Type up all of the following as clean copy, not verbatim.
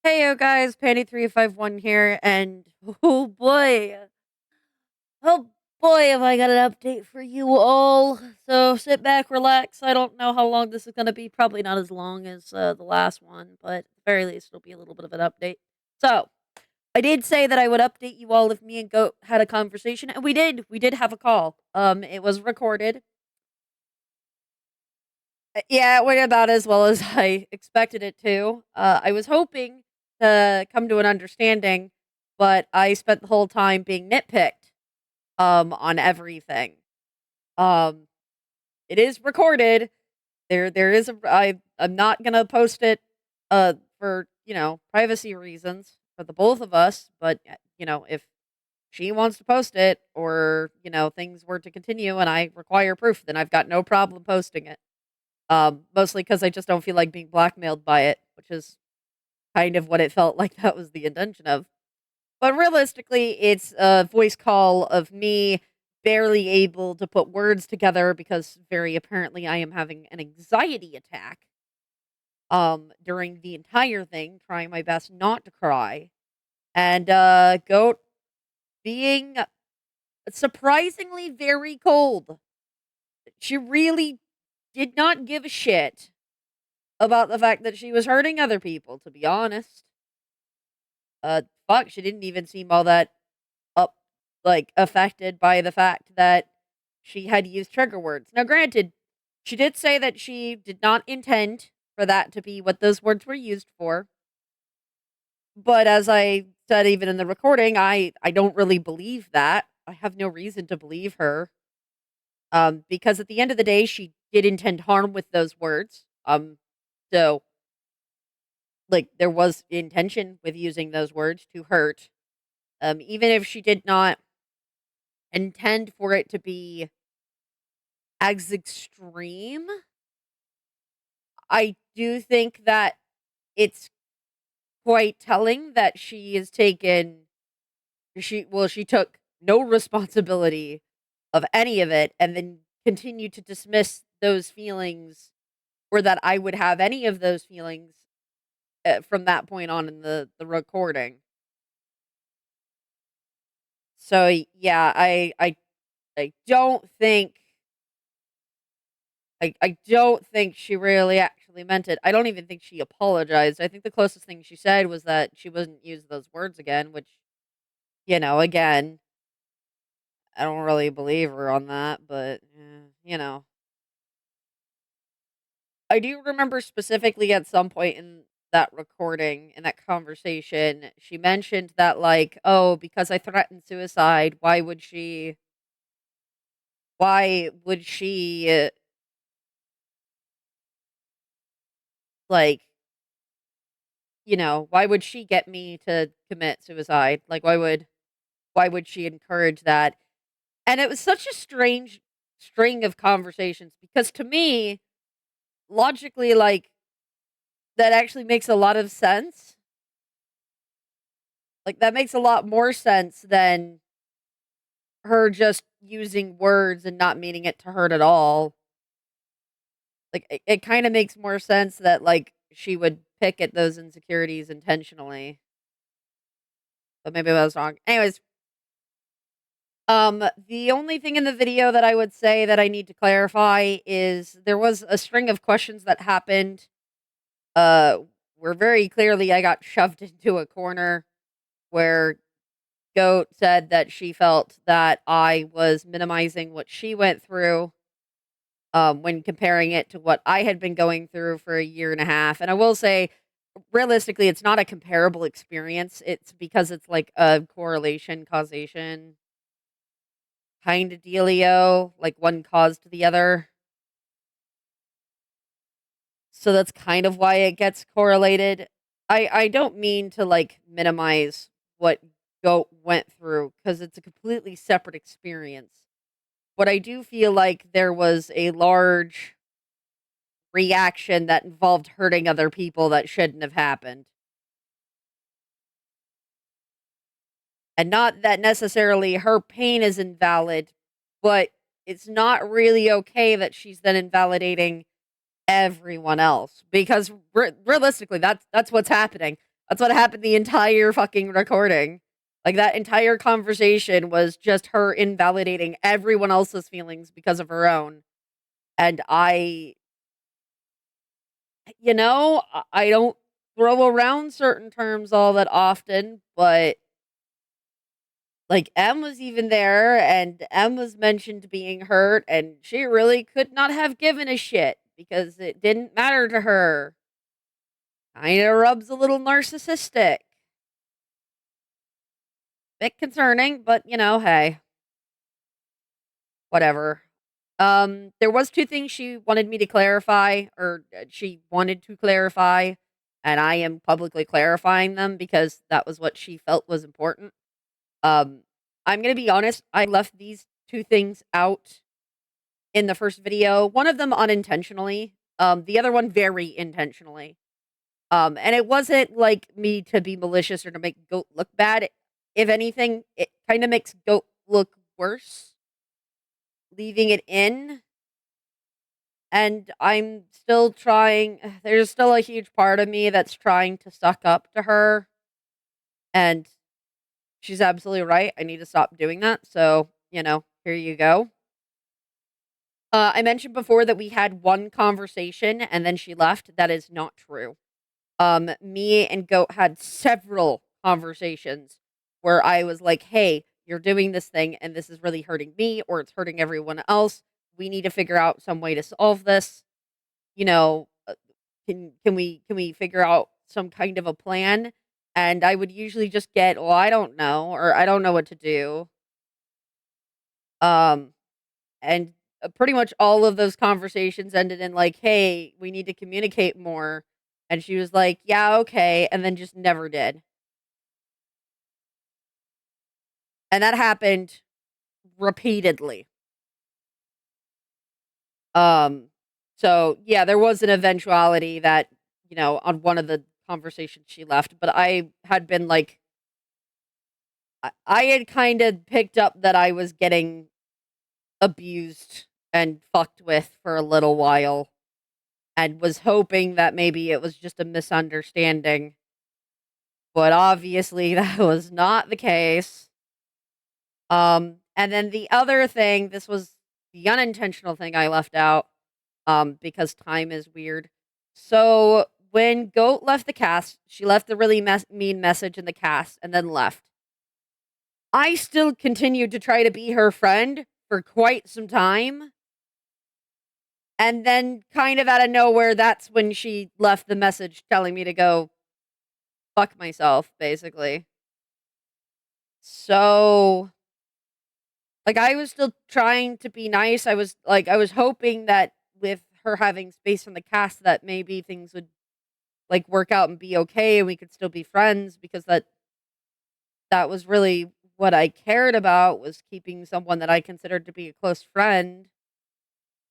Hey yo guys, Pandy351 here, and oh boy, have I got an update for you all. So sit back, relax. I don't know how long this is going to be, probably not as long as the last one, but at the very least, it'll be a little bit of an update. So, I did say that I would update you all if me and Goat had a conversation, and we did. We did have a call. It was recorded. Yeah, it went about as well as I expected it to. I was hoping to come to an understanding, but I spent the whole time being nitpicked on everything. Um it is recorded. There is I'm not going to post it for, privacy reasons for the both of us, but if she wants to post it or, things were to continue and I require proof, then I've got no problem posting it. Mostly because I just don't feel like being blackmailed by it, which is kind of what it felt like that was the intention of. But realistically, it's a voice call of me barely able to put words together because very apparently I am having an anxiety attack during the entire thing, trying my best not to cry. And Goat being surprisingly very cold. She really did not give a shit about the fact that she was hurting other people, to be honest. Fuck, she didn't even seem all that up, affected by the fact that she had used trigger words. Now, granted, she did say that she did not intend for that to be what those words were used for. But as I said, even in the recording, I don't really believe that. I have no reason to believe her. Because at the end of the day, she did intend harm with those words. So there was intention with using those words to hurt. Even if she did not intend for it to be as extreme, I do think that it's quite telling that she took no responsibility of any of it and then continued to dismiss those feelings, or that I would have any of those feelings from that point on in the recording. So yeah, I don't think I don't think she really actually meant it. I don't even think she apologized. I think the closest thing she said was that she wouldn't use those words again, which, again, I don't really believe her on that, but, I do remember specifically at some point in that recording, in that conversation, she mentioned that, oh, because I threatened suicide, why would she, like, why would she get me to commit suicide? Like, why would she encourage that? And it was such a strange string of conversations because to me, logically, that actually makes a lot of sense. Like, that makes a lot more sense than her just using words and not meaning it to hurt at all. Like, it kind of makes more sense that, she would pick at those insecurities intentionally. But maybe I was wrong. Anyways, the only thing in the video that I would say that I need to clarify is there was a string of questions that happened, uh, where very clearly I got shoved into a corner where Goat said that she felt that I was minimizing what she went through, when comparing it to what I had been going through for a year and a half. And I will say, realistically, it's not a comparable experience. It's because it's like a correlation, causation kind of dealio, like one caused the other. So that's kind of why it gets correlated. I don't mean to minimize what Goat went through because it's a completely separate experience. But I do feel like there was a large reaction that involved hurting other people that shouldn't have happened. And not that necessarily her pain is invalid, but it's not really okay that she's then invalidating everyone else because realistically that's what's happening. That's what happened the entire fucking recording. Like, that entire conversation was just her invalidating everyone else's feelings because of her own. And I don't throw around certain terms all that often, but like M was even there and M was mentioned being hurt and she really could not have given a shit because it didn't matter to her. Kinda rubs a little narcissistic. Bit concerning, but hey, whatever. There was two things she wanted me to clarify, or she wanted to clarify, and I am publicly clarifying them because that was what she felt was important. Um, I'm gonna be honest, I left these two things out in the first video. One of them unintentionally, the other one very intentionally. And it wasn't like me to be malicious or to make Goat look bad. If anything, it kind of makes Goat look worse, leaving it in. And I'm still trying, there's still a huge part of me that's trying to suck up to her. And she's absolutely right. I need to stop doing that. So, here you go. I mentioned before that we had one conversation and then she left. That is not true. Me and Goat had several conversations where I was like, hey, you're doing this thing and this is really hurting me or it's hurting everyone else. We need to figure out some way to solve this. You know, can we figure out some kind of a plan? And I would usually just get, well, I don't know, or I don't know what to do. Um, and pretty much all of those conversations ended in like, hey, we need to communicate more. And she was like, yeah, okay. And then just never did. And that happened repeatedly. Um, so yeah, there was an eventuality that, on one of the conversations she left, but I had been like, I had kind of picked up that I was getting abused and fucked with for a little while and was hoping that maybe it was just a misunderstanding. But obviously that was not the case. And then the other thing, this was the unintentional thing I left out, because time is weird. So when Goat left the cast, she left a really mean message in the cast and then left. I still continued to try to be her friend for quite some time. And then, kind of out of nowhere, that's when she left the message telling me to go fuck myself, basically. So, like, I was still trying to be nice. I was hoping that with her having space in the cast, that maybe things would, like, work out and be okay and we could still be friends because that was really what I cared about, was keeping someone that I considered to be a close friend.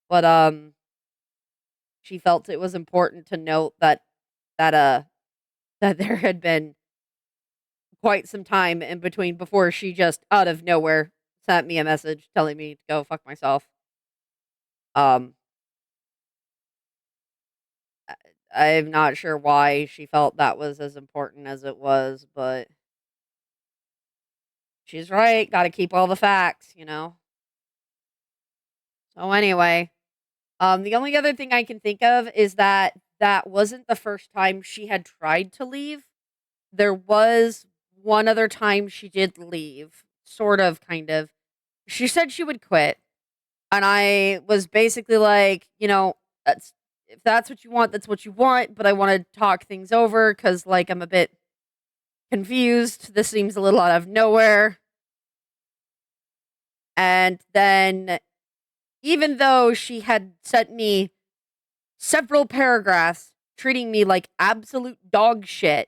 But, she felt it was important to note that, uh, that there had been quite some time in between before she just out of nowhere sent me a message telling me to go fuck myself. Um, I'm not sure why she felt that was as important as it was, but she's right. Got to keep all the facts. So anyway, the only other thing I can think of is that that wasn't the first time she had tried to leave. There was one other time she did leave, sort of, kind of. She said she would quit. And I was basically like, that's if that's what you want, that's what you want. But I want to talk things over because, like, I'm a bit confused. This seems a little out of nowhere. And then, even though she had sent me several paragraphs treating me like absolute dog shit,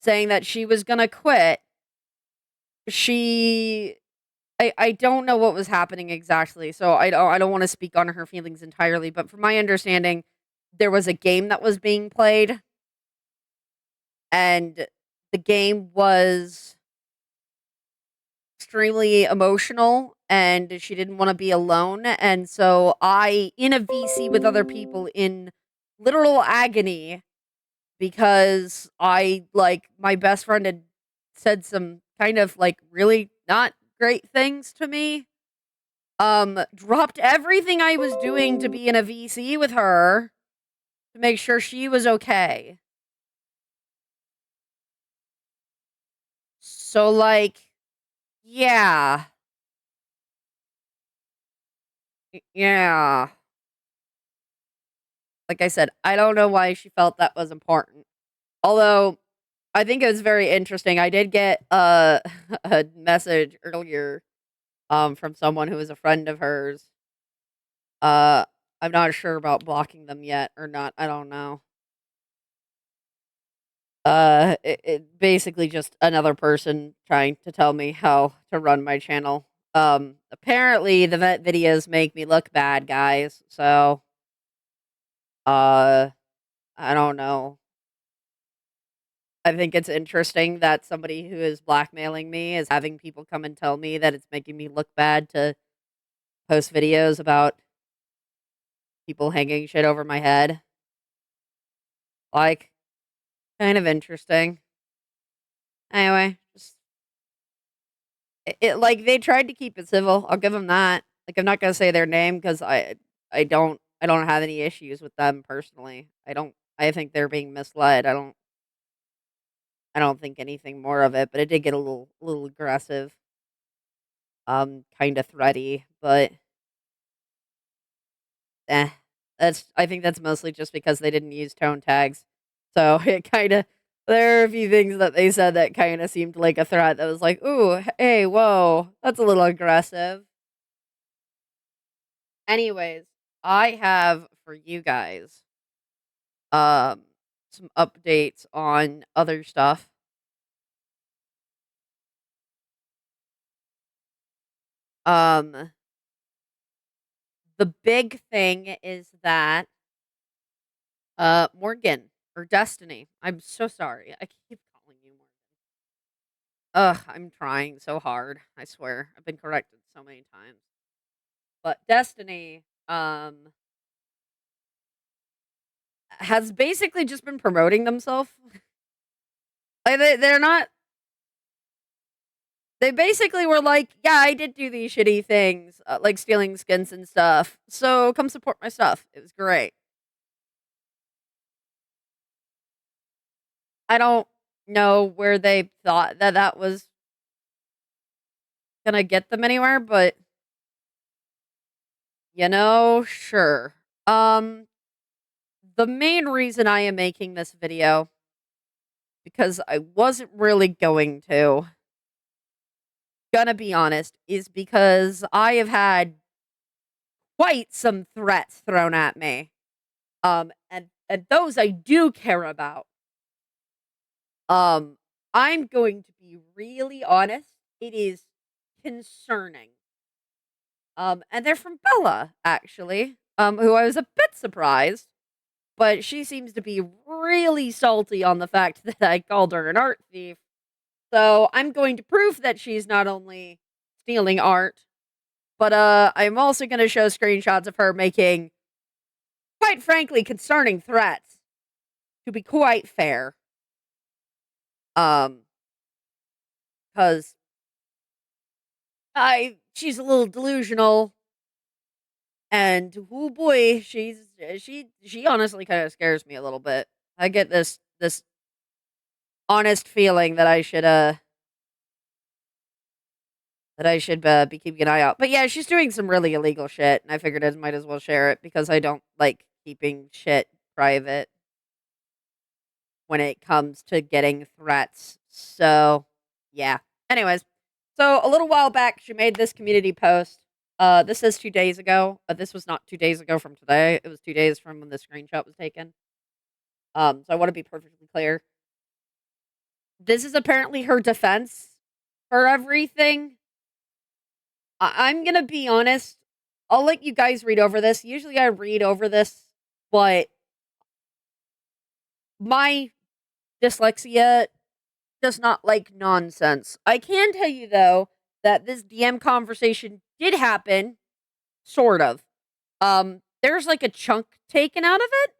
saying that she was gonna quit, she I don't know what was happening exactly, so I don't wanna speak on her feelings entirely, but from my understanding, there was a game that was being played, and the game was extremely emotional, and she didn't wanna be alone, and so I, in a VC with other people in literal agony, because my best friend had said some kind of really not great things to me. Dropped everything I was doing to be in a VC with her to make sure she was okay. So yeah. Yeah. Like I said, I don't know why she felt that was important. Although I think it was very interesting. I did get a message earlier from someone who was a friend of hers. Uh I'm not sure about blocking them yet or not. I don't know. It basically just another person trying to tell me how to run my channel. Apparently the vet videos make me look bad, guys. So, uh, I don't know. I think it's interesting that somebody who is blackmailing me is having people come and tell me that it's making me look bad to post videos about people hanging shit over my head. Like, kind of interesting. Anyway, just they tried to keep it civil. I'll give them that. Like, I'm not gonna say their name because I don't have any issues with them personally. I don't. I think they're being misled. I don't think anything more of it, but it did get a little aggressive, kind of threaty, but eh. I think that's mostly just because they didn't use tone tags. So it kind of there are a few things that they said that kind of seemed like a threat that was like, "Ooh, hey, whoa, that's a little aggressive." Anyways, I have for you guys um some updates on other stuff. Um the big thing is that Morgan or Destiny. I'm so sorry. I keep calling you Morgan. Ugh, I'm trying so hard. I swear. I've been corrected so many times. But Destiny has basically just been promoting themselves. They're not they basically were like, "Yeah, I did do these shitty things, like stealing skins and stuff. So come support my stuff." It was great. I don't know where they thought that that was gonna get them anywhere, but sure. Um, the main reason I am making this video because I wasn't really gonna be honest, is because I have had quite some threats thrown at me. And those I do care about. Um, I'm going to be really honest. It is concerning. And they're from Bella, actually. Who I was a bit surprised, but she seems to be really salty on the fact that I called her an art thief. So I'm going to prove that she's not only stealing art, but I'm also going to show screenshots of her making, quite frankly, concerning threats. To be quite fair, because I she's a little delusional, and oh boy, she honestly kind of scares me a little bit. I get this honest feeling that I should be keeping an eye out. But yeah, she's doing some really illegal shit, and I figured I might as well share it because I don't like keeping shit private when it comes to getting threats. So, yeah. Anyways, so a little while back, she made this community post. This is 2 days ago. This was not 2 days ago from today. It was 2 days from when the screenshot was taken. So I want to be perfectly clear. This is apparently her defense for everything. I'm gonna be honest. I'll let you guys read over this. Usually I read over this, but my dyslexia does not like nonsense. I can tell you though that this DM conversation did happen, sort of. There's like a chunk taken out of it.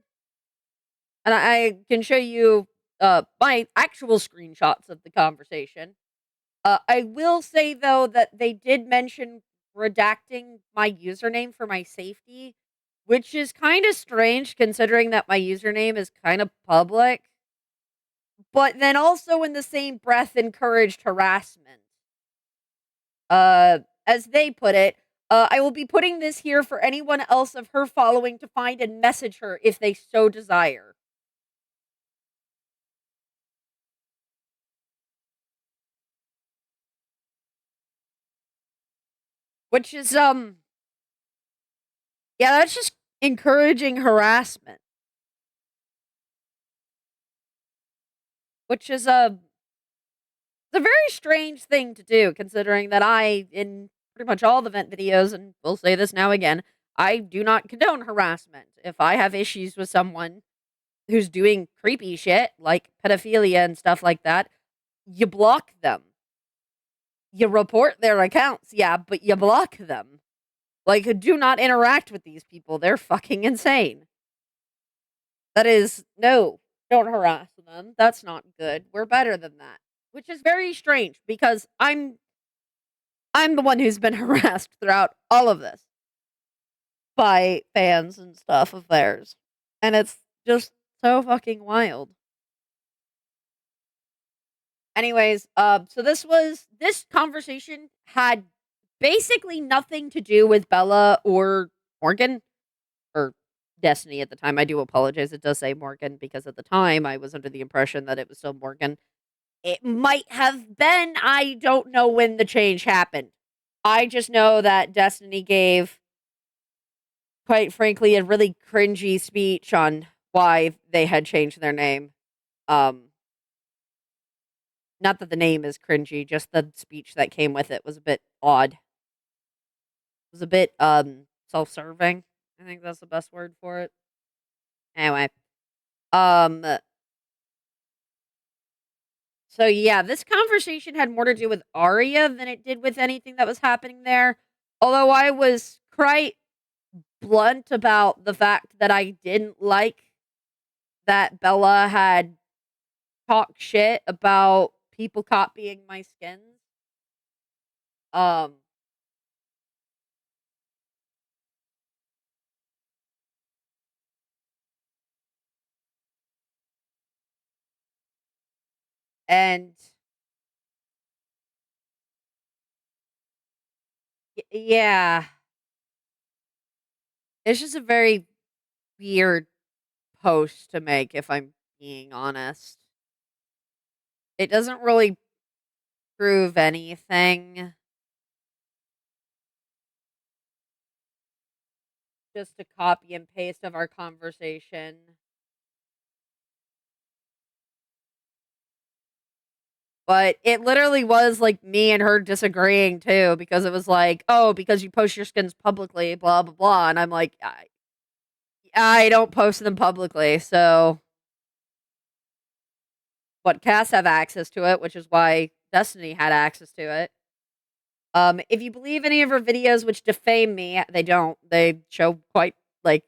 And I can show you my actual screenshots of the conversation. I will say though that they did mention redacting my username for my safety, which is kind of strange considering that my username is kind of public, but then also in the same breath encouraged harassment. As they put it, I will be putting this here for anyone else of her following to find and message her if they so desire. Which is, yeah, that's just encouraging harassment. Which is it's a very strange thing to do, considering that I, in pretty much all the vent videos, and we'll say this now again, I do not condone harassment. If I have issues with someone who's doing creepy shit, like pedophilia and stuff like that, you block them. You report their accounts, yeah, but you block them. Like, do not interact with these people. They're fucking insane. That is, no, don't harass them. That's not good. We're better than that. Which is very strange because I'm the one who's been harassed throughout all of this by fans and stuff of theirs. And it's just so fucking wild. Anyways, so this conversation had basically nothing to do with Bella or Morgan or Destiny at the time. I do apologize. It does say Morgan because at the time I was under the impression that it was still Morgan. It might have been. I don't know when the change happened. I just know that Destiny gave, quite frankly, a really cringy speech on why they had changed their name. Um, Not that the name is cringy, just the speech that came with it was a bit odd. It was a bit self-serving. I think that's the best word for it. Anyway, um so yeah, this conversation had more to do with Arya than it did with anything that was happening there. Although I was quite blunt about the fact that I didn't like that Bella had talked shit about people copying my skins. Um and yeah, it's just a very weird post to make if I'm being honest. It doesn't really prove anything. Just a copy and paste of our conversation. But it literally was like me and her disagreeing too, because it was like, oh, because you post your skins publicly, blah blah blah, and I'm like, I don't post them publicly, so but Cass have access to it, which is why Destiny had access to it. If you believe any of her videos which defame me, they don't. They show quite like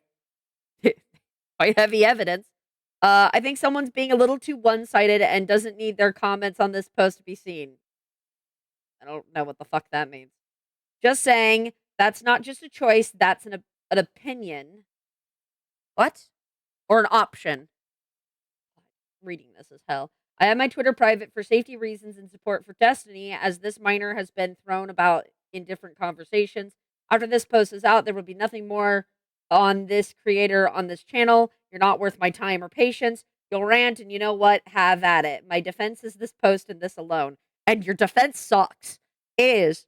quite heavy evidence. I think someone's being a little too one-sided and doesn't need their comments on this post to be seen. I don't know what the fuck that means. Just saying, that's not just a choice, that's an opinion. What? Or an option. Reading this as hell. I have my Twitter private for safety reasons and support for Destiny, as this minor has been thrown about in different conversations. After this post is out, there will be nothing more on this creator on this channel. You're not worth my time or patience. You'll rant, and you know what? Have at it. My defense is this post and this alone. And your defense sucks. It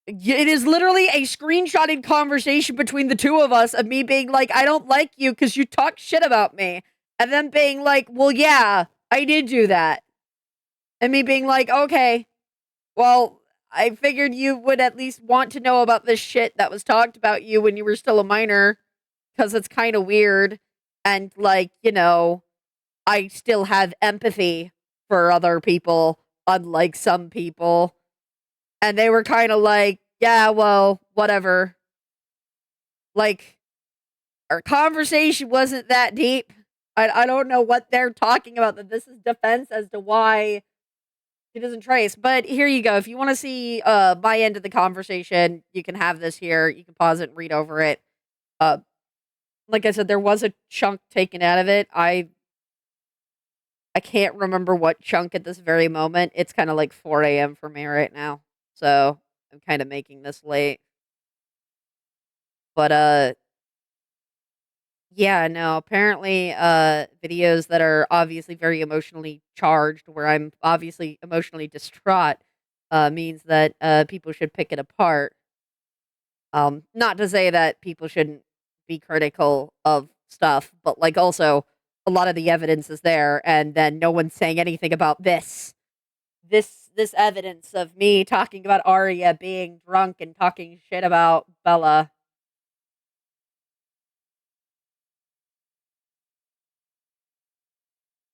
is literally a screenshotted conversation between the two of us of me being like, I don't like you because you talk shit about me. And them being like, well, yeah, I did do that. And me being like, okay, well, I figured you would at least want to know about this shit that was talked about you when you were still a minor because it's kind of weird. And, like, you know, I still have empathy for other people, unlike some people. And they were kind of like, yeah, well, whatever. Like, our conversation wasn't that deep. I don't know what they're talking about, that this is defense as to why he doesn't trace. But here you go. If you want to see my end of the conversation, you can have this here. You can pause it and read over it. Uh, like I said, there was a chunk taken out of it. I can't remember what chunk at this very moment. It's kind of like 4 a.m. for me right now. So I'm kind of making this late. But yeah, no, apparently videos that are obviously very emotionally charged, where I'm obviously emotionally distraught, means that people should pick it apart. Not to say that people shouldn't be critical of stuff, but like also a lot of the evidence is there, and then no one's saying anything about this evidence of me talking about Arya being drunk and talking shit about Bella.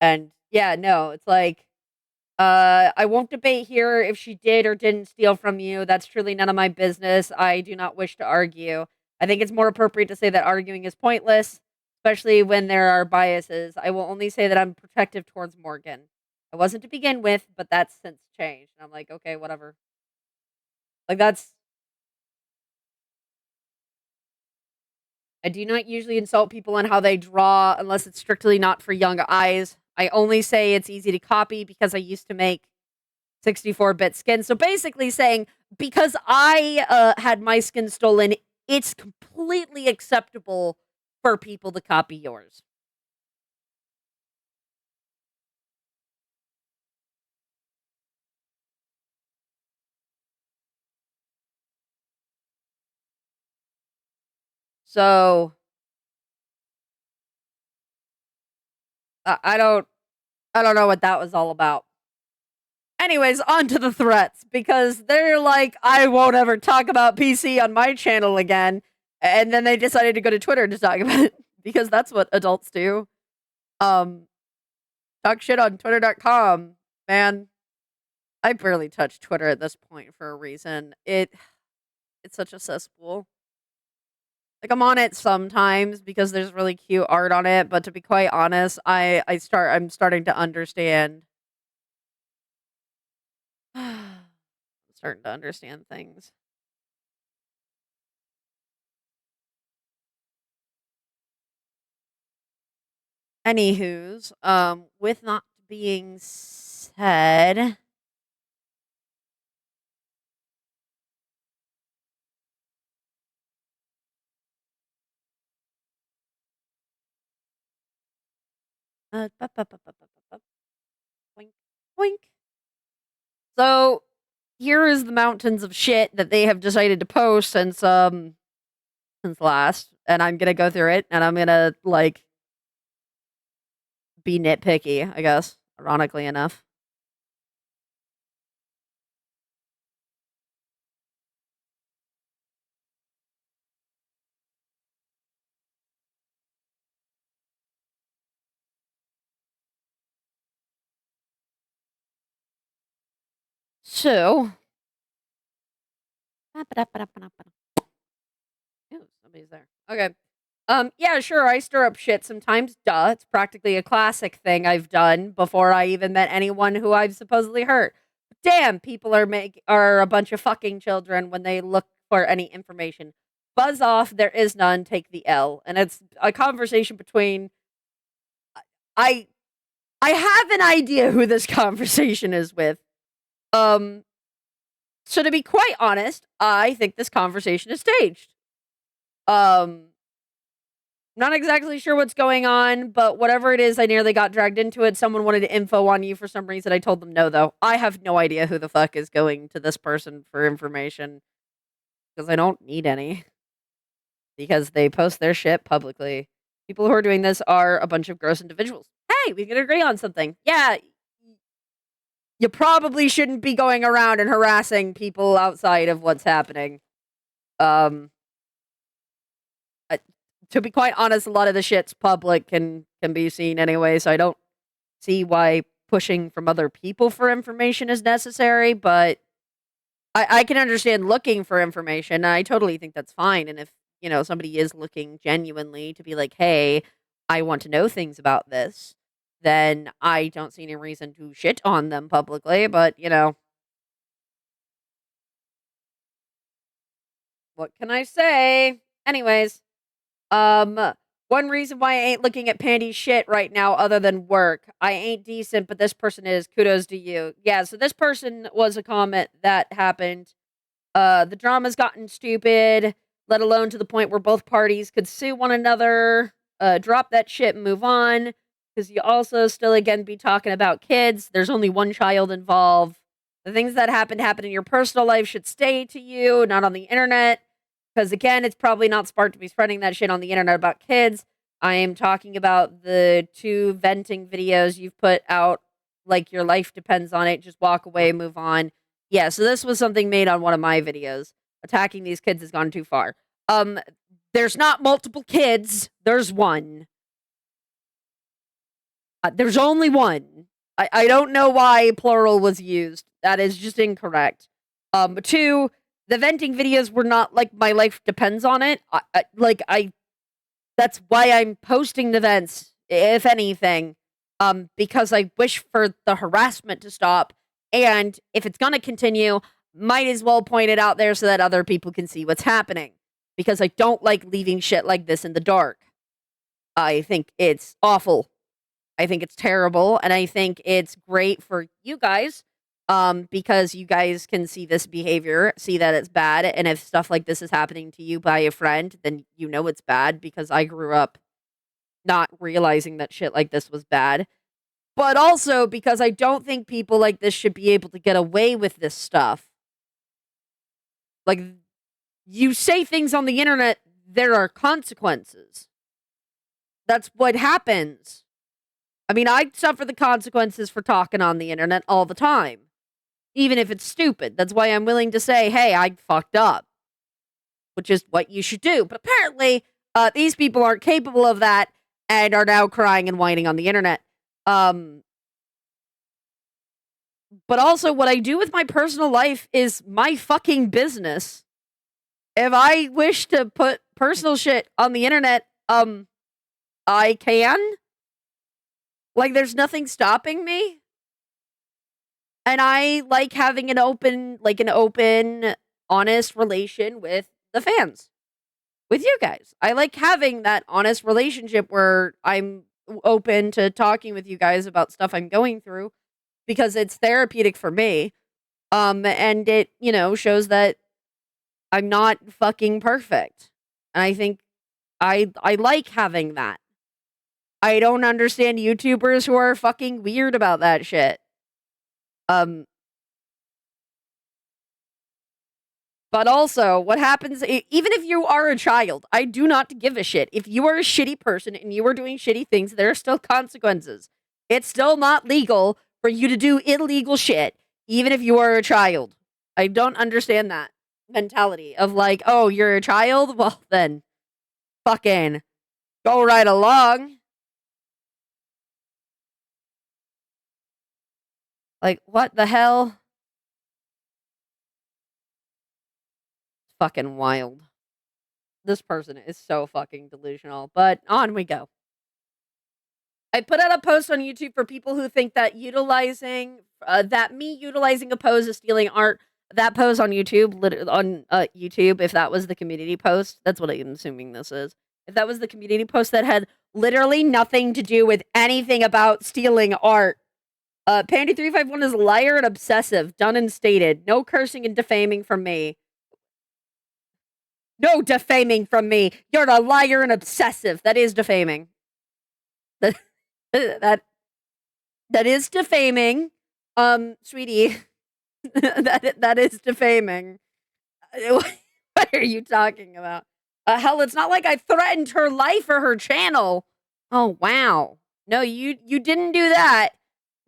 And yeah, no, it's like, I won't debate here if she did or didn't steal from you. That's truly none of my business. I do not wish to argue. I think it's more appropriate to say that arguing is pointless, especially when there are biases. I will only say that I'm protective towards Morgan. I wasn't to begin with, but that's since changed. And I'm like, okay, whatever. Like, that's. I do not usually insult people on how they draw unless it's strictly not for young eyes. I only say it's easy to copy because I used to make 64-bit skin. So basically saying, because I had my skin stolen, it's completely acceptable for people to copy yours. So I don't know what that was all about. Anyways, on to the threats, because they're like, I won't ever talk about PC on my channel again. And then they decided to go to Twitter to talk about it, because that's what adults do. Talk shit on twitter.com. Man, I barely touch Twitter at this point for a reason. It's such a cesspool. Like, I'm on it sometimes because there's really cute art on it, but to be quite honest, I'm starting to understand. I'm starting to understand things. Anywho's, with not being said, boink, boink. So here is the mountains of shit that they have decided to post since last, and I'm gonna go through it, and I'm gonna like be nitpicky, I guess, ironically enough. So, ooh, somebody's there. Okay. Yeah, sure, I stir up shit sometimes. Duh, it's practically a classic thing I've done before I even met anyone who I've supposedly hurt. Damn, people are a bunch of fucking children when they look for any information. Buzz off, there is none, take the L. And it's a conversation between I I have an idea who this conversation is with. Um so to be quite honest, I think this conversation is staged. Um Not exactly sure what's going on, but whatever it is, I nearly got dragged into it. Someone wanted info on you for some reason. I told them no, though. I have no idea who the fuck is going to this person for information, because I don't need any, because they post their shit publicly. People who are doing this are a bunch of gross individuals. Hey, we can agree on something. Yeah, you probably shouldn't be going around and harassing people outside of what's happening. Um, to be quite honest, a lot of the shit's public and can be seen anyway, so I don't see why pushing from other people for information is necessary, but I can understand looking for information. I totally think that's fine, and if somebody is looking genuinely to be like, hey, I want to know things about this, then I don't see any reason to shit on them publicly. But, what can I say? Anyways, um, one reason why I ain't looking at Pandy's shit right now other than work. I ain't decent, but this person is. Kudos to you. Yeah, so this person was a comment that happened. The drama's gotten stupid, let alone to the point where both parties could sue one another. Drop that shit and move on. Because you also still, again, be talking about kids. There's only one child involved. The things that happen in your personal life should stay to you, not on the internet. Because, again, it's probably not smart to be spreading that shit on the internet about kids. I am talking about the 2 venting videos you've put out, like your life depends on it. Just walk away, move on. Yeah, so this was something made on one of my videos. Attacking these kids has gone too far. There's not multiple kids. There's one. There's only one. I don't know why plural was used. That is just incorrect. 2, the venting videos were not like my life depends on it. That's why I'm posting the vents, if anything. Because I wish for the harassment to stop. And if it's gonna continue, might as well point it out there so that other people can see what's happening. Because I don't like leaving shit like this in the dark. I think it's awful. I think it's terrible, and I think it's great for you guys, because you guys can see this behavior, see that it's bad, and if stuff like this is happening to you by a friend, then you know it's bad, because I grew up not realizing that shit like this was bad. But also because I don't think people like this should be able to get away with this stuff. Like, you say things on the internet, there are consequences. That's what happens. I mean, I suffer the consequences for talking on the internet all the time. Even if it's stupid. That's why I'm willing to say, hey, I fucked up. Which is what you should do. But apparently, these people aren't capable of that and are now crying and whining on the internet. But also, what I do with my personal life is my fucking business. If I wish to put personal shit on the internet, I can. Like, there's nothing stopping me. And I like having an open, honest relation with the fans. With you guys. I like having that honest relationship where I'm open to talking with you guys about stuff I'm going through. Because it's therapeutic for me. And it, shows that I'm not fucking perfect. And I think I like having that. I don't understand YouTubers who are fucking weird about that shit. But also, what happens, even if you are a child, I do not give a shit. If you are a shitty person and you are doing shitty things, there are still consequences. It's still not legal for you to do illegal shit, even if you are a child. I don't understand that mentality of like, oh, you're a child? Well, then, fucking go right along. Like, what the hell? Fucking wild. This person is so fucking delusional, but on we go. I put out a post on YouTube for people who think that utilizing a pose is stealing art. That pose on YouTube, if that was the community post, that's what I'm assuming this is. If that was the community post that had literally nothing to do with anything about stealing art. Pandy351 is a liar and obsessive, done and stated. No cursing and defaming from me. No defaming from me. You're a liar and obsessive. That is defaming. That is defaming. Sweetie. that is defaming. What are you talking about? Hell, it's not like I threatened her life or her channel. Oh, wow. No, you didn't do that.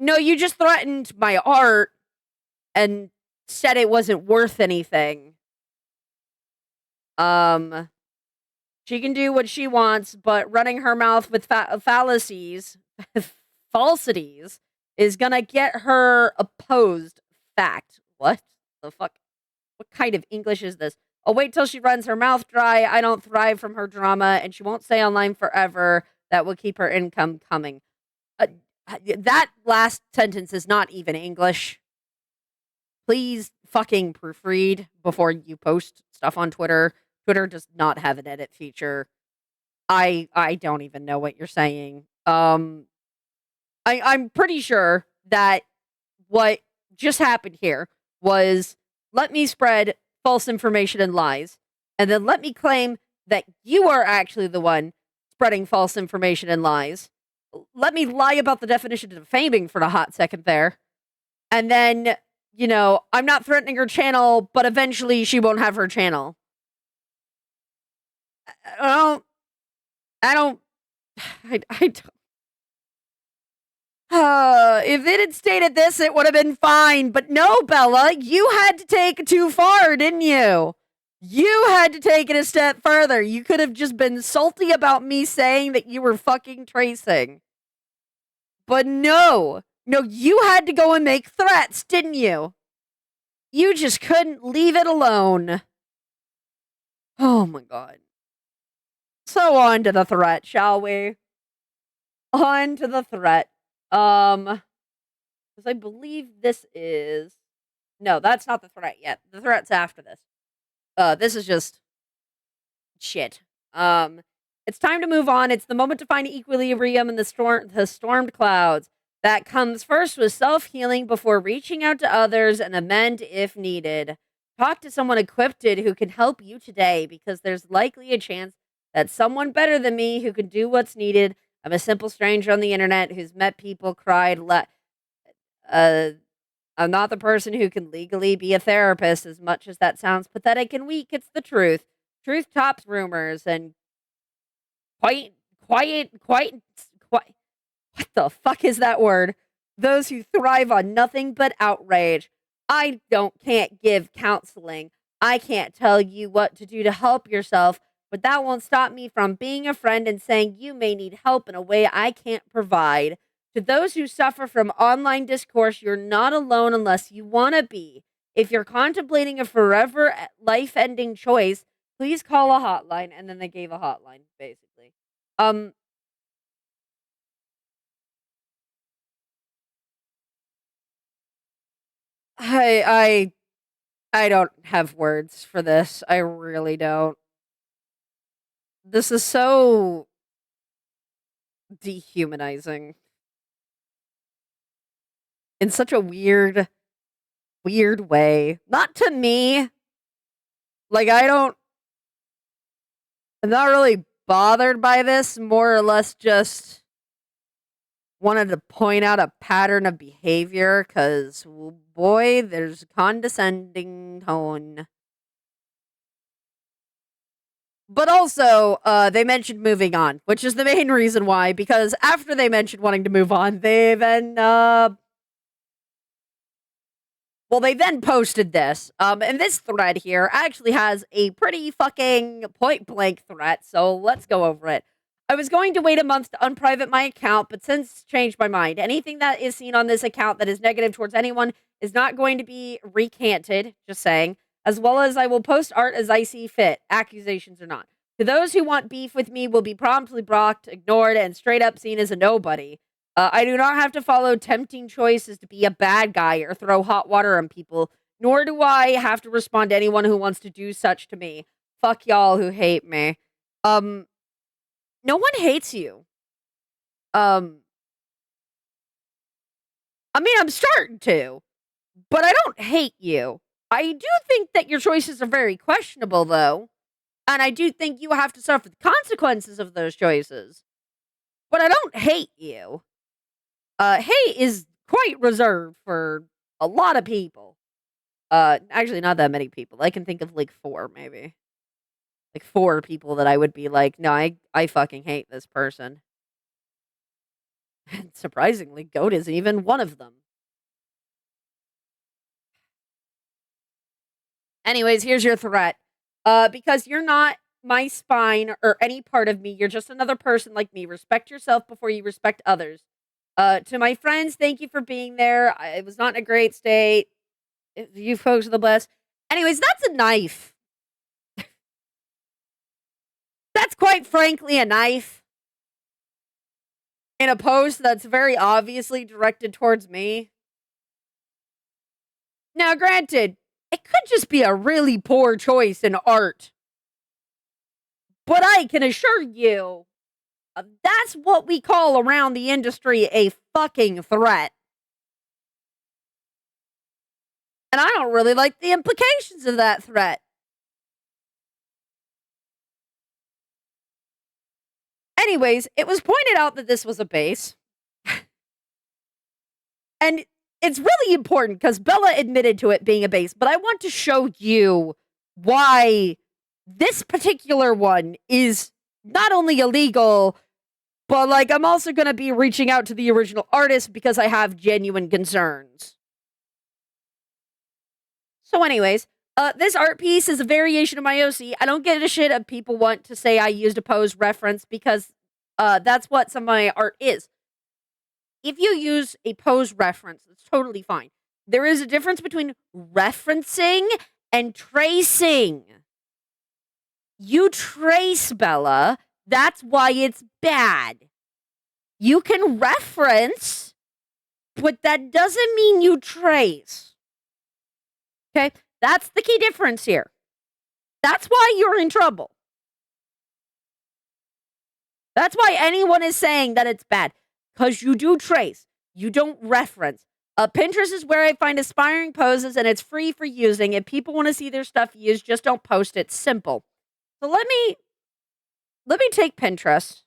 No, you just threatened my art and said it wasn't worth anything. She can do what she wants, but running her mouth with fallacies, falsities, is gonna get her opposed. Fact. What the fuck? What kind of English is this? I'll wait till she runs her mouth dry. I don't thrive from her drama, and she won't stay online forever. That will keep her income coming. That last sentence is not even English. Please fucking proofread before you post stuff on Twitter. Twitter does not have an edit feature. I don't even know what you're saying. I'm pretty sure that what just happened here was let me spread false information and lies, and then let me claim that you are actually the one spreading false information and lies. Let me lie about the definition of defaming for a hot second there. And then, I'm not threatening her channel, but eventually she won't have her channel. I don't. If it had stated this, it would have been fine. But no, Bella, you had to take it too far, didn't you? You had to take it a step further. You could have just been salty about me saying that you were fucking tracing. But no, you had to go and make threats, didn't you? You just couldn't leave it alone. Oh my god. So on to the threat, shall we? On to the threat. Because I believe this is... No, that's not the threat yet. The threat's after this. This is just... shit. It's time to move on. It's the moment to find equilibrium in the stormed clouds. That comes first with self-healing before reaching out to others and amend if needed. Talk to someone equipped who can help you today, because there's likely a chance that someone better than me who can do what's needed. I'm a simple stranger on the internet who's met people, cried, I'm not the person who can legally be a therapist, as much as that sounds pathetic and weak. It's the truth. Truth tops rumors, and quiet. What the fuck is that word? Those who thrive on nothing but outrage. I can't give counseling. I can't tell you what to do to help yourself, but that won't stop me from being a friend and saying you may need help in a way I can't provide. To those who suffer from online discourse, you're not alone unless you want to be. If you're contemplating a forever life-ending choice, please call a hotline. And then they gave a hotline, basically. I don't have words for this. I really don't. This is so dehumanizing. In such a weird way. Not to me. Like, I'm not really bothered by this. More or less just wanted to point out a pattern of behavior, because, boy, there's a condescending tone. But also, they mentioned moving on, which is the main reason why, because after they mentioned wanting to move on, they then posted this. And this thread here actually has a pretty fucking point-blank threat, so let's go over it. I was going to wait a month to unprivate my account, but since changed my mind. Anything that is seen on this account that is negative towards anyone is not going to be recanted, just saying, as well as I will post art as I see fit, accusations or not. To those who want beef with me will be promptly blocked, ignored, and straight up seen as a nobody. I do not have to follow tempting choices to be a bad guy or throw hot water on people, nor do I have to respond to anyone who wants to do such to me. Fuck y'all who hate me. No one hates you. I mean, I'm starting to, but I don't hate you. I do think that your choices are very questionable, though, and I do think you have to suffer the consequences of those choices. But I don't hate you. Hate is quite reserved for a lot of people. Actually, not that many people. I can think of like 4, maybe. Like 4 people that I would be like, no, I fucking hate this person. And surprisingly, Goat isn't even one of them. Anyways, here's your threat. Because you're not my spine or any part of me. You're just another person like me. Respect yourself before you respect others. To my friends, thank you for being there. I was not in a great state. You folks are the best. Anyways, that's a knife. That's quite frankly a knife in a post that's very obviously directed towards me. Now, granted, it could just be a really poor choice in art. But I can assure you, that's what we call around the industry a fucking threat. And I don't really like the implications of that threat. Anyways, it was pointed out that this was a base. And it's really important because Bella admitted to it being a base, but I want to show you why this particular one is not only illegal, but like I'm also going to be reaching out to the original artist because I have genuine concerns. So anyways, this art piece is a variation of my OC. I don't get a shit if people want to say I used a pose reference because that's what some of my art is. If you use a pose reference, it's totally fine. There is a difference between referencing and tracing. You trace, Bella. That's why it's bad. You can reference, but that doesn't mean you trace. Okay? That's the key difference here. That's why you're in trouble. That's why anyone is saying that it's bad. Because you do trace. You don't reference. Pinterest is where I find aspiring poses, and it's free for using. If people want to see their stuff used, just don't post it. Simple. So let me take Pinterest.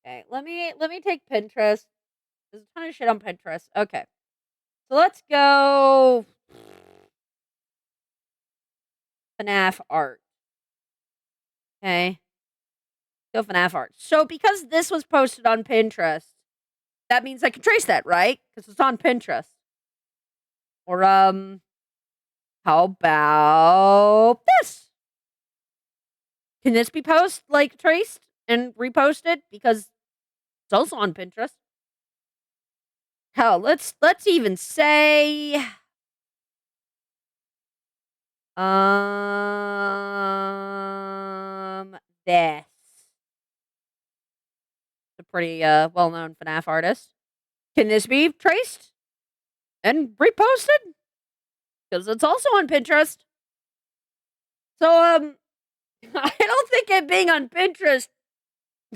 Okay, let me take Pinterest. There's a ton of shit on Pinterest. Okay. So let's go FNAF art. Okay. Go FNAF art. So because this was posted on Pinterest, that means I can trace that, right? Because it's on Pinterest. Or, how about this? Can this be traced and reposted? Because it's also on Pinterest. Hell, let's even say, this. It's a pretty, well-known FNAF artist. Can this be traced and reposted? Because it's also on Pinterest. So, I don't think it being on Pinterest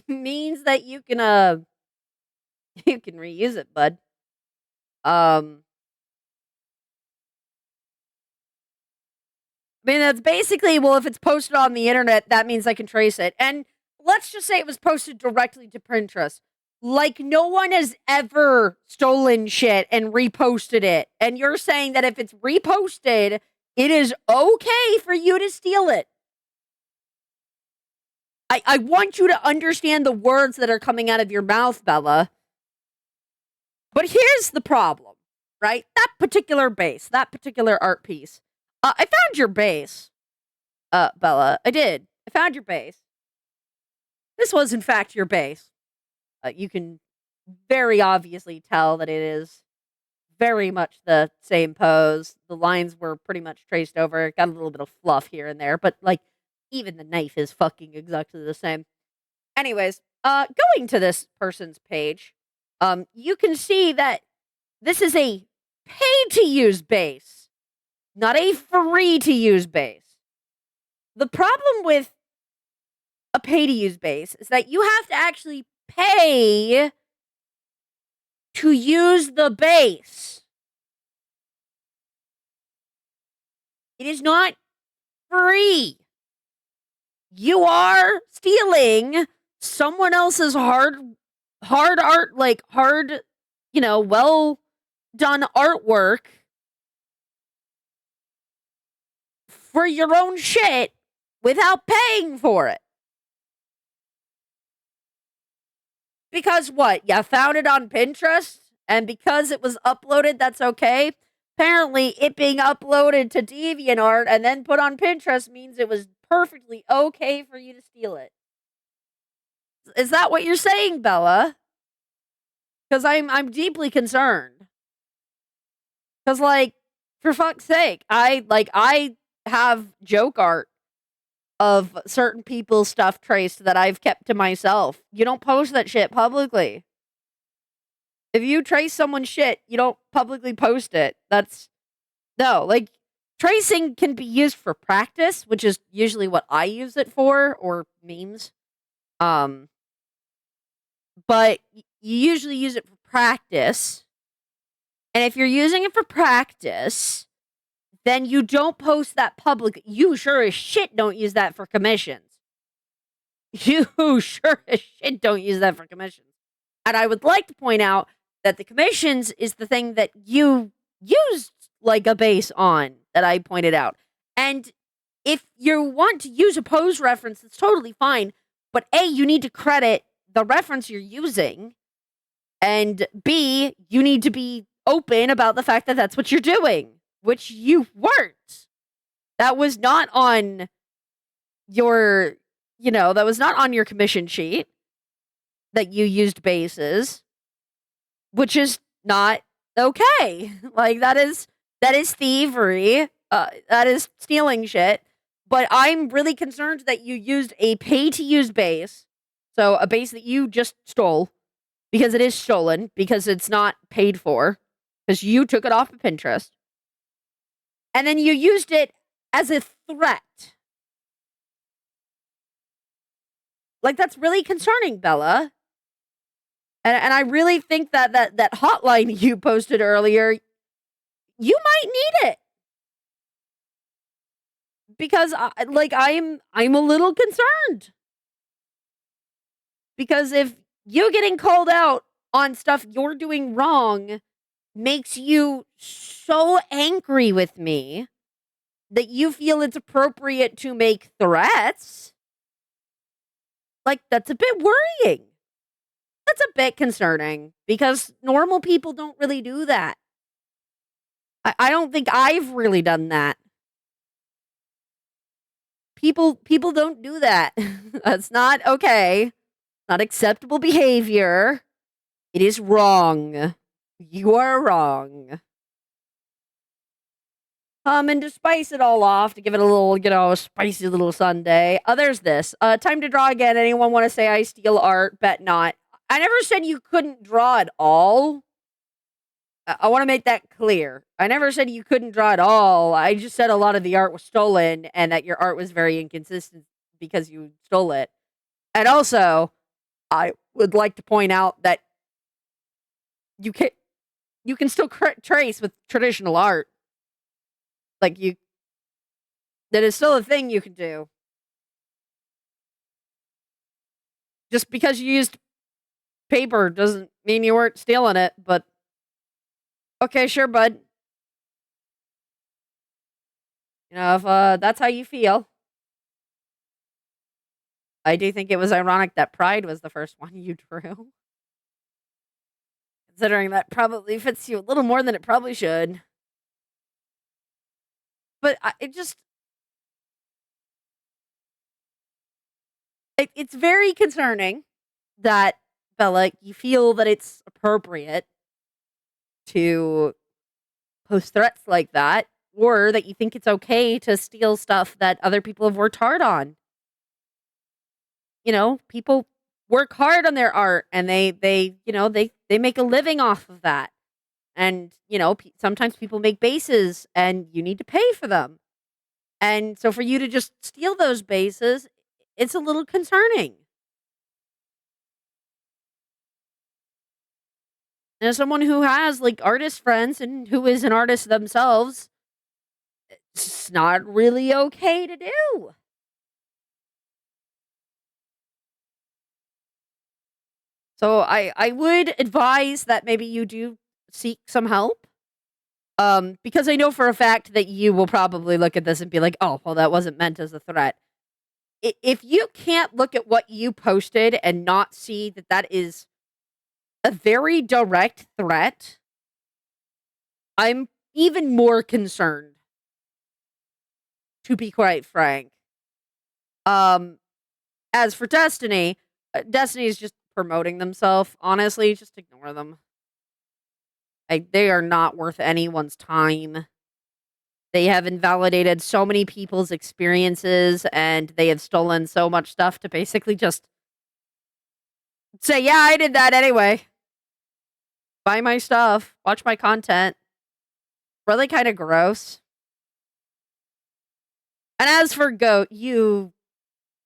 means that you can reuse it, bud. I mean, that's basically, well, if it's posted on the internet, that means I can trace it. And let's just say it was posted directly to Pinterest. Like, no one has ever stolen shit and reposted it. And you're saying that if it's reposted, it is okay for you to steal it. I want you to understand the words that are coming out of your mouth, Bella. But here's the problem, right? That particular base, that particular art piece. I found your base, Bella. I did. I found your base. This was, in fact, your base. You can very obviously tell that it is very much the same pose. The lines were pretty much traced over. Got a little bit of fluff here and there, but like even the knife is fucking exactly the same. Anyways, going to this person's page, you can see that this is a pay-to-use base, not a free-to-use base. The problem with a pay-to-use base is that you have to actually pay to use the base. It is not free. You are stealing someone else's hard art, like hard, well done artwork for your own shit without paying for it. Because what? You found it on Pinterest? And because it was uploaded, that's okay? Apparently, it being uploaded to DeviantArt and then put on Pinterest means it was perfectly okay for you to steal it. Is that what you're saying, Bella? Because I'm deeply concerned. Because, like, for fuck's sake, I have joke art of certain people's stuff traced that I've kept to myself. You don't post that shit publicly. If you trace someone's shit, you don't publicly post it. No, like, tracing can be used for practice, which is usually what I use it for, or memes. Um, but you usually use it for practice. And if you're using it for practice, then you don't post that public. You sure as shit don't use that for commissions. You sure as shit don't use that for commissions. And I would like to point out that the commissions is the thing that you used like a base on that I pointed out. And if you want to use a pose reference, it's totally fine. But A, you need to credit the reference you're using. And B, you need to be open about the fact that that's what you're doing, which you weren't. That was not on your, that was not on your commission sheet that you used bases, which is not okay. Like, that is thievery. That is stealing shit. But I'm really concerned that you used a pay-to-use base, so a base that you just stole, because it is stolen, because it's not paid for, because you took it off of Pinterest. And then you used it as a threat. Like, that's really concerning, Bella. And I really think that hotline you posted earlier, you might need it. Because I'm a little concerned. Because if you getting called out on stuff you're doing wrong makes you so angry with me that you feel it's appropriate to make threats, like, that's a bit worrying. That's a bit concerning, because normal people don't really do that. I don't think I've really done that. People don't do that. That's not okay. Not acceptable behavior. It is wrong. You are wrong. And to spice it all off, to give it a little, spicy little Sunday, there's this. Time to draw again. Anyone want to say I steal art? Bet not. I never said you couldn't draw at all. I want to make that clear. I never said you couldn't draw at all. I just said a lot of the art was stolen and that your art was very inconsistent because you stole it. And also, I would like to point out that you can still trace with traditional art. Like, that is still a thing you can do. Just because you used paper doesn't mean you weren't stealing it, but okay, sure, bud. If that's how you feel. I do think it was ironic that Pride was the first one you drew. Considering that probably fits you a little more than it probably should. But it's very concerning that, Bella, you feel that it's appropriate to post threats like that, or that you think it's okay to steal stuff that other people have worked hard on. People work hard on their art, and they make a living off of that. And, sometimes people make bases, and you need to pay for them. And so for you to just steal those bases, it's a little concerning. And as someone who has, like, artist friends and who is an artist themselves, it's not really okay to do. So I would advise that maybe you do seek some help. Because I know for a fact that you will probably look at this and be like, oh, well, that wasn't meant as a threat. If you can't look at what you posted and not see that that is a very direct threat, I'm even more concerned, to be quite frank. As for Destiny, Destiny is just promoting themselves. Honestly, just ignore them. They are not worth anyone's time. They have invalidated so many people's experiences, and they have stolen so much stuff to basically just say, yeah, I did that anyway. Buy my stuff. Watch my content. Really kind of gross. And as for Goat, you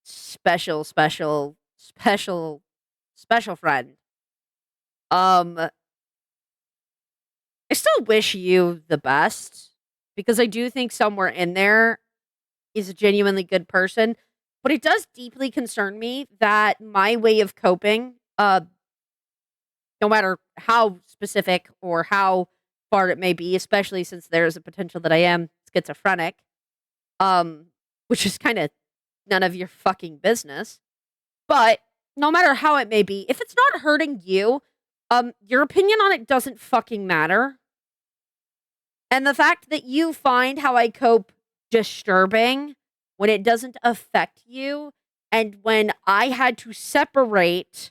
special friend. I still wish you the best because I do think somewhere in there is a genuinely good person, but it does deeply concern me that my way of coping, no matter how specific or how far it may be, especially since there's a potential that I am schizophrenic, um, which is kind of none of your fucking business. But no matter how it may be, if it's not hurting you, your opinion on it doesn't fucking matter. And the fact that you find how I cope disturbing when it doesn't affect you, and when I had to separate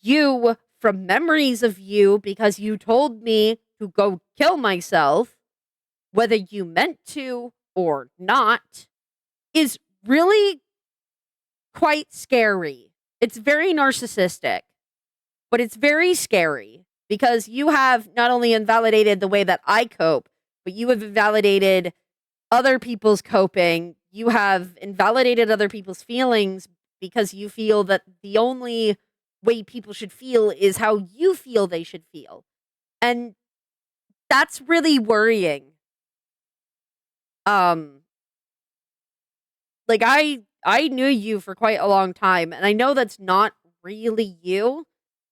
you from memories of you because you told me to go kill myself, whether you meant to or not, is really quite scary. It's very narcissistic, but it's very scary because you have not only invalidated the way that I cope, but you have invalidated other people's coping. You have invalidated other people's feelings because you feel that the only way people should feel is how you feel they should feel. And that's really worrying. Like I knew you for quite a long time, and I know that's not really you.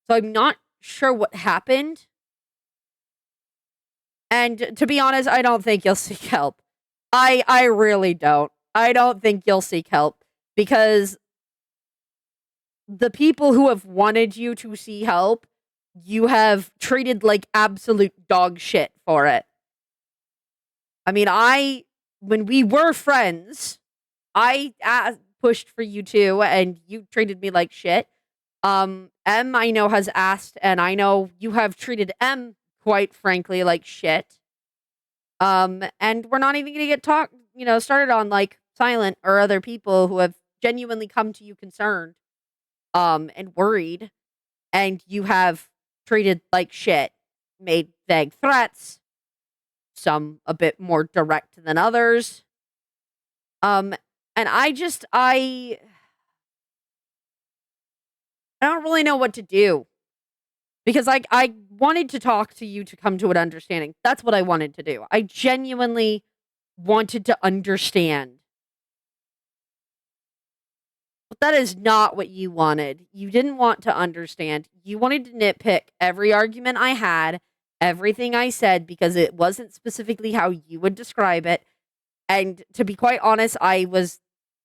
So I'm not sure what happened. And to be honest, I don't think you'll seek help. I really don't. I don't think you'll seek help because the people who have wanted you to see help, you have treated like absolute dog shit for it. I mean, when we were friends, I pushed for you too, and you treated me like shit. M, I know, has asked, and I know you have treated M, quite frankly, like shit. And we're not even going to get started on, like, Silent or other people who have genuinely come to you concerned, and worried, and you have treated like shit, made vague threats, some a bit more direct than others. And I don't really know what to do. Because I wanted to talk to you to come to an understanding. That's what I wanted to do. I genuinely wanted to understand. But that is not what you wanted. You didn't want to understand. You wanted to nitpick every argument I had, everything I said, because it wasn't specifically how you would describe it. And to be quite honest, I was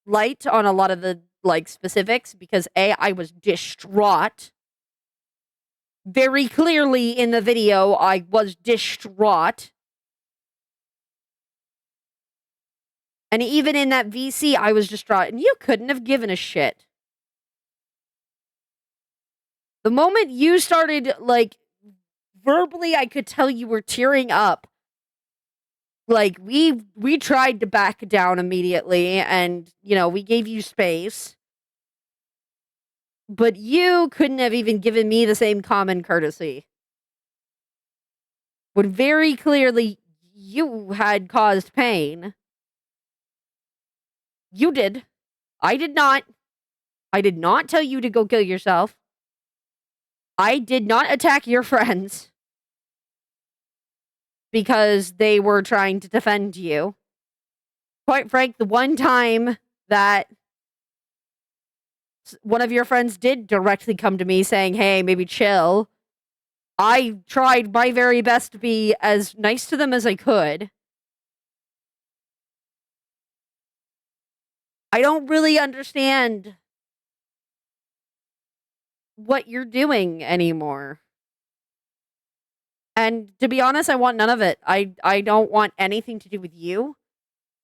light on a lot of the specifics because I was distraught. Very clearly in the video, I was distraught. And even in that VC, I was distraught. And you couldn't have given a shit. The moment you started, verbally, I could tell you were tearing up. Like, we tried to back down immediately, and, we gave you space. But you couldn't have even given me the same common courtesy. When very clearly you had caused pain. You did. I did not. I did not tell you to go kill yourself. I did not attack your friends because they were trying to defend you. Quite frank, the one time that one of your friends did directly come to me saying, hey, maybe chill, I tried my very best to be as nice to them as I could. I don't really understand what you're doing anymore. And to be honest, I want none of it. I don't want anything to do with you.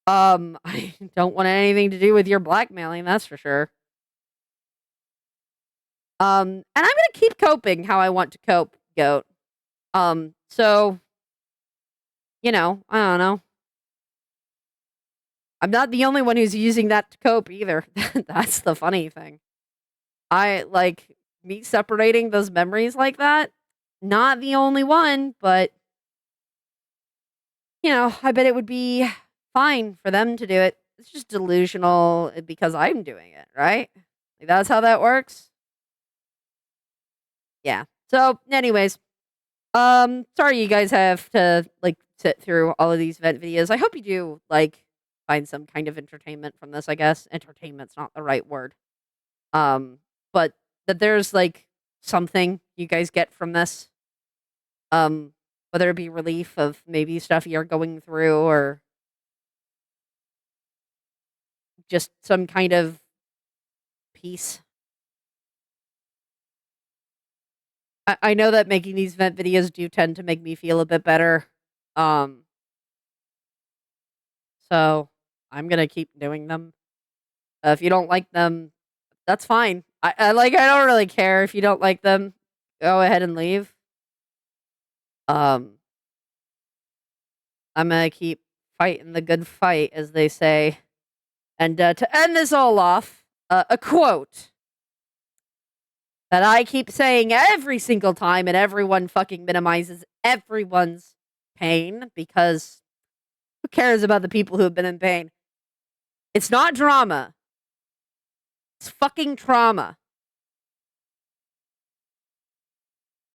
I don't want anything to do with your blackmailing, that's for sure. And I'm gonna keep coping how I want to cope, Goat. So, I don't know. I'm not the only one who's using that to cope either. That's the funny thing. I like me separating those memories like that. Not the only one, but I bet it would be fine for them to do it. It's just delusional because I'm doing it, right? Like, that's how that works. Yeah. So, anyways, sorry you guys have to like sit through all of these vent videos. I hope you do like find some kind of entertainment from this, I guess. Entertainment's not the right word. Um, but that there's like something you guys get from this. Um, whether it be relief of maybe stuff you're going through or just some kind of peace. I know that making these vent videos do tend to make me feel a bit better. Um, so I'm gonna keep doing them. If you don't like them, that's fine. I don't really care if you don't like them. Go ahead and leave. Um, I'm gonna keep fighting the good fight, as they say. And to end this all off, a quote that I keep saying every single time, and everyone fucking minimizes everyone's pain because who cares about the people who have been in pain? It's not drama. It's fucking trauma.